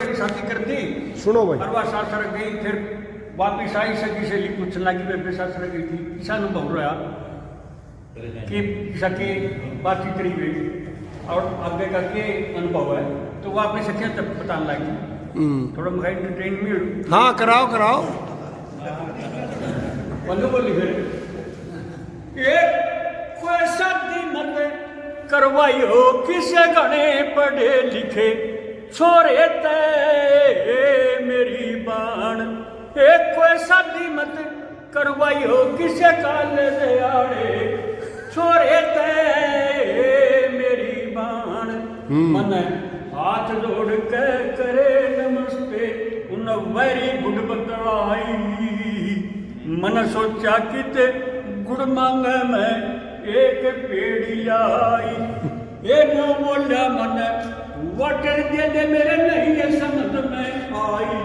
शादी कर दी सुनो भाई। और वह सासर गई, फिर वापिस आई, सगी से पूछने लगी मैं फिर सासर गई थी, किसा अनुभव रहा कि किसा की बातचीत करी गई और आगे का के अनुभव है, तो वापिस क्या तब बताने लगी थोड़ा मुझे एंटरटेनमेंट। हाँ कराओ कराओ। बोलो बोली फिर एक कोई शादी मत करवाई हो किसे गणे पढ़े लिखे छोरे ते मेरी बाण, एक कोई शादी मत करवाई हो किसे काल दयाड़े छोरे ते मेरी बाण। मन हाथ जोड़ के करे नमस्ते उन वेरी गुड बतलाई, मन सोचा कि ते गुड़ मांगे मैं एक पेड़ी आई, ये नो बोला मन वाटर दे दे मेरे नहीं है समझ में आई,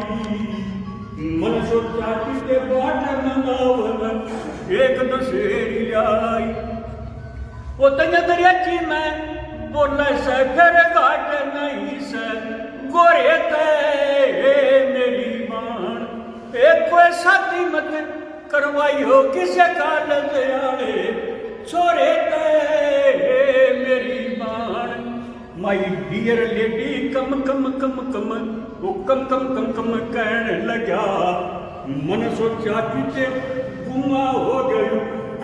मन सोचा कि ते वाटर मंगावन एक दशेरी आई। वो तंग दरियाची में बोले से फिर घाट नहीं से गोरे ते मेरी मान, एक कोई शादी मत करवाई हो किसे काल दयाड़े छोरे ते मेरी बाण। माई डियर लेडी कम कम कम कम वो कम कम कम कम कहने लगा, मन सोचा कि ते गुमा हो गयो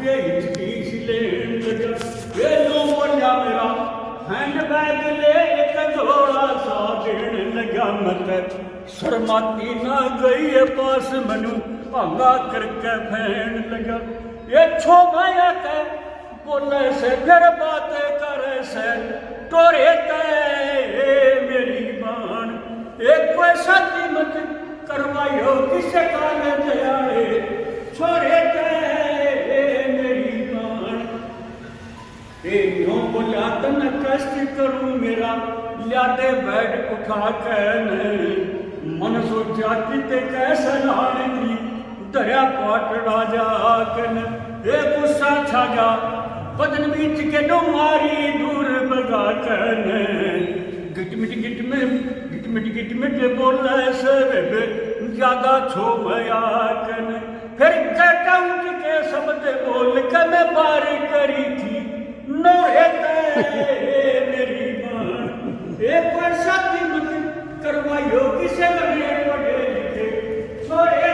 ये हिचकी लेन लगा, ये लो बोला मेरा हैंड बैग ले एक झोला सा देने लगा, मत शर्माती ना गई है पास मनु भांगा करके फैन लगा, ये छो माया के बोले से फिर बातें करे से तोरे ते मेरी बाण, एक कोई शादी मत करवाई हो किसे काल दयाड़े छोरे ते मेरी बाण। यूं बोला तन कष्ट करूं मेरा लियाते बैठ उठा के मन सोचा कि ते कैसे लाने दरिया पाटड़ा जाकन ए गुस्सा छाजा बदन बीच के डोमारी दूर बगा कर गिटमिट बोले से ज्यादा छो भया कन, फिर कहता उठ के शब्द बोल के मैं बार करी थी नोरे ते मेरी बाण, एक कोई शादी मत करवाई हो किसे बड़े बड़े लिखे छोरे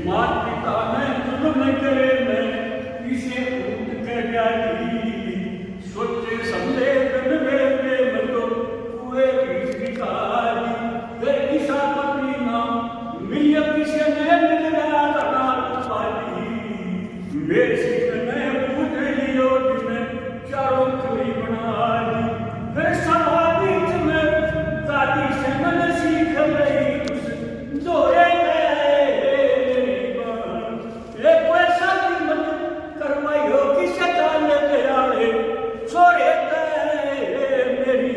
मात पिता में जुल्म करे मैं किसे उठ कर जाती, सोचे समझे बनवे में मतो हुए निकाली, वे किसा पत्नी ना मिलिया किसे ने मिलना लगा पाली, मेरे सिख ने पूछ लियो जिसमें चारों चोरी बना ली, फिर सभा बीच में दादी से मन सीख गई जोरे छोरे मेरी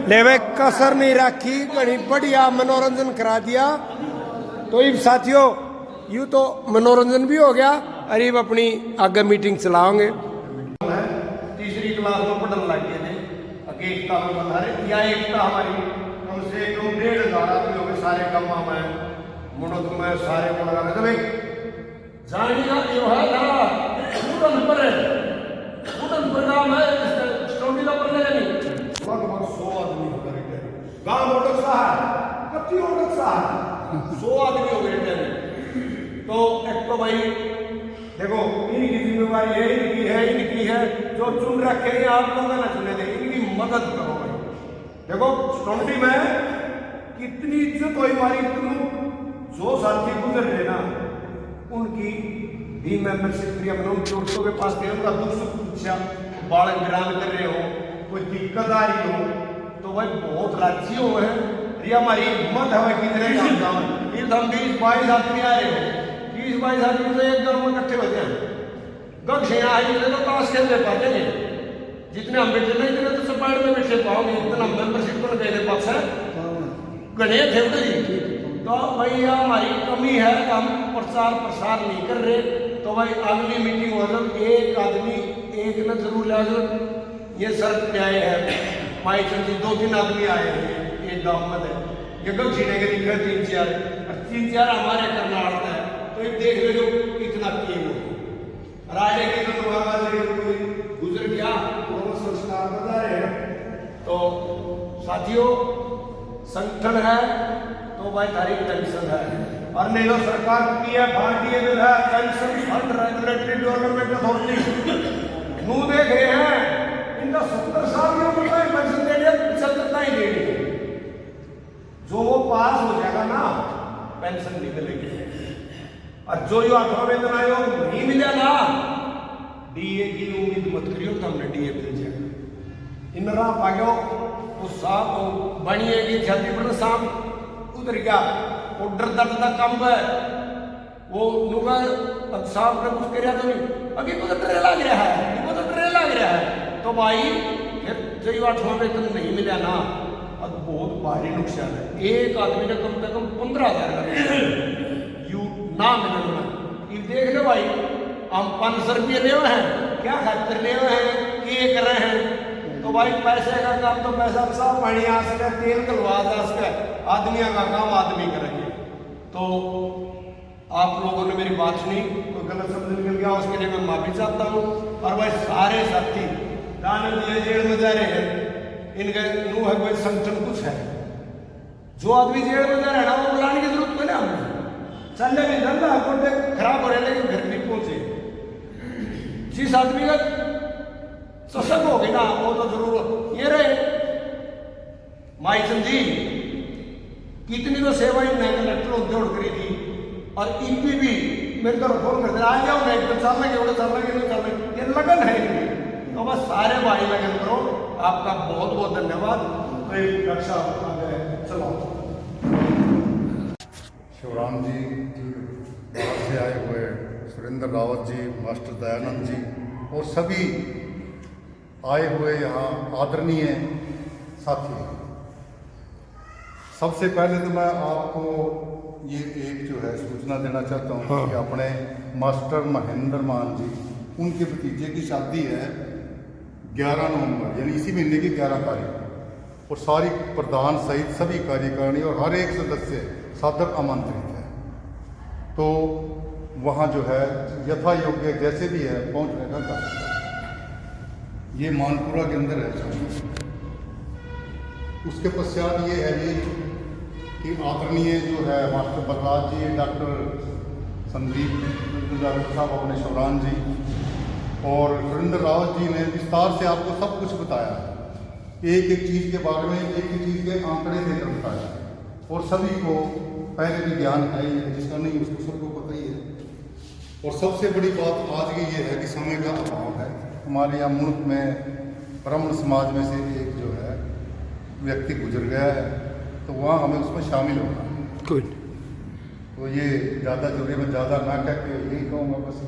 ले वे कसर नहीं रखी, कहीं बढ़िया मनोरंजन करा दिया। तो ये साथियों यूँ तो मनोरंजन भी हो गया और ये अपनी आगे मीटिंग चलाओगे। तीसरी क्लास में पढ़ने लग गए थे, एकता में बता रहे या एकता हमारी कम से कम 1,500 आदमी हो गए सारे गम्मा में मुड़द में सारे को लगा तो भाई जानी का त्योहार था मुड़द पर नाम है स्टोरी का पढ़ने का नहीं लगभग 100 आदमी हो गए गांव मोटक साहब कति मोटक साहब 100 आदमी हो गए थे। तो एक तो भाई देखो इनकी जिम्मेवारी है इनकी है जो चुन रखे हैं आप लोग ना चुने थे, इनकी मदद करो भाई। देखो स्टोरी में कितनी इज्जत हुई हमारी, तुम जो साथी गुजर रहे ना उनकी भी मेंबरशिप क्रिया में उन दोस्तों के पास गए, उनका दुख सुख पूछा, बाल गिरान कर रहे हो, कोई दिक्कत आ रही हो तो भाई बहुत राजी हो है, ये हमारी हिम्मत है कितने काम फिर हम 20-22 आदमी आ रहे हो, 20-22 आदमी से एक घर में इकट्ठे होते हैं, गग से आई तो ताश खेलने पाते हैं, जितने हम बैठे ना इतने तो सपाट में बैठे पाओगे, इतना मेंबरशिप को कहने पास है गणे थे उधर ही। तो भाई यह हमारी कमी है, हम प्रचार प्रसार नहीं कर रहे। तो भाई अगली मीटिंग हो जब एक आदमी एक न जरूर ले जाओ। ये सर न्याय है माई चंदी 2-3 आदमी आए हैं एक गाँव में है, ये कब छीने के निकले 3-4 हमारे करना आता है। तो ये देख ले जो कितना किए वो राजे के कोई गुजर गया वो संस्कार बता रहे हैं। तो साथियों संगठन है तो भाई तारीख टेंशन है, और नहीं तो सरकार की है भारतीय जो है pension fund regulatory development authority नू देख रहे हैं इनका 70 साल की उम्र में पेंशन दे दिया, 75 ही दे दी। जो वो पास हो जाएगा ना पेंशन निकलेगी, और जो 8वां वेतन आयोग नहीं मिलेगा डीए की उम्मीद मत करियो तो हमने डीए मिल जाएगा। इन राह पागो उस साहब बनिए की जल्दी पर साहब उधर गया ऑर्डर दर्द का कम है वो नुगा अब साहब ने कुछ करिया तो नहीं अभी को तो ट्रे लग रहा है, वो तो ट्रे लग रहा है। तो भाई फिर जो 8वां वेतन नहीं मिला ना अब बहुत भारी नुकसान है। एक आदमी ने कम से कम 15,000 का यू ना मिलना। ये देख लो भाई हम 500 रुपये ले हैं, क्या खातिर ले हैं, ये कर रहे हैं। तो भाई पैसे का काम तो पैसा साफ पानी आ सके, तेल कलवा जा सके, आदमियों का काम आदमी करेंगे। तो आप लोगों ने मेरी बात सुनी, कोई गलत शब्द निकल गया उसके लिए मैं माफी चाहता हूँ। और भाई सारे साथी दान दिए जेल में जा रहे हैं, इनके नू है कोई संगठन कुछ है, जो आदमी जेल में जा रहा है ना वो बुलाने की जरूरत कोई ना हमने चलने भी धंधा कोटे खराब हो रहे लेकिन घर भी पहुंचे। जिस आदमी का सशक्त हो गई ना वो तो जरूर ये रहे माई चंद जी कितनी तो सेवा इन्हें कलेक्टर होते उड़ करी थी, और ईपी भी मेरे को फोन करते आ जाओ मैं 1 साल लगे 2 साल लगे 2 साल लगे, ये लगन है इनकी। तो बस सारे भाई लगन करो। आपका बहुत बहुत धन्यवाद। तो एक रक्षा चलो शिवराम जी बाहर से आए हुए सुरेंद्र रावत जी, मास्टर दयानंद जी और सभी आए हुए यहाँ आदरणीय साथी, सबसे पहले तो मैं आपको ये एक जो है सूचना देना चाहता हूँ कि अपने मास्टर महेंद्र मान जी उनके भतीजे की शादी है 11 नवंबर यानी इसी महीने की 11 तारीख, और सारी प्रधान सहित सभी कार्यकारिणी और हर एक सदस्य सादर आमंत्रित है। तो वहाँ जो है यथा योग्य जैसे भी है पहुँचने का कार्य, ये मानपुरा के अंदर है। उसके पश्चात ये है ये कि आदरणीय जो है मास्टर बलराज जी, डॉक्टर संदीप साहब, अपने शिवराम जी और सुरेंद्र रावत जी ने विस्तार से आपको सब कुछ बताया, एक एक चीज़ के बारे में एक एक चीज़ के आंकड़े देकर बताया, और सभी को पहले भी ज्ञान है ही है, जिसका नहीं उसको सबको पता ही है। और सबसे बड़ी बात आज की ये है कि समय का अभाव है। हमारे यहाँ मुल्क में ब्राह्मण समाज में से एक जो है व्यक्ति गुजर गया है, तो वहाँ हमें उसमें शामिल होना है। तो ये ज़्यादा जरूरी में ज़्यादा ना कह के यही कहूँगा बस।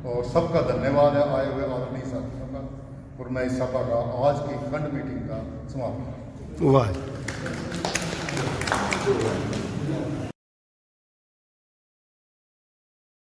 और सबका धन्यवाद है आए हुए आदरणीय साथियों का, और मैं इस सभा का आज की खंड मीटिंग का समापन। वाह।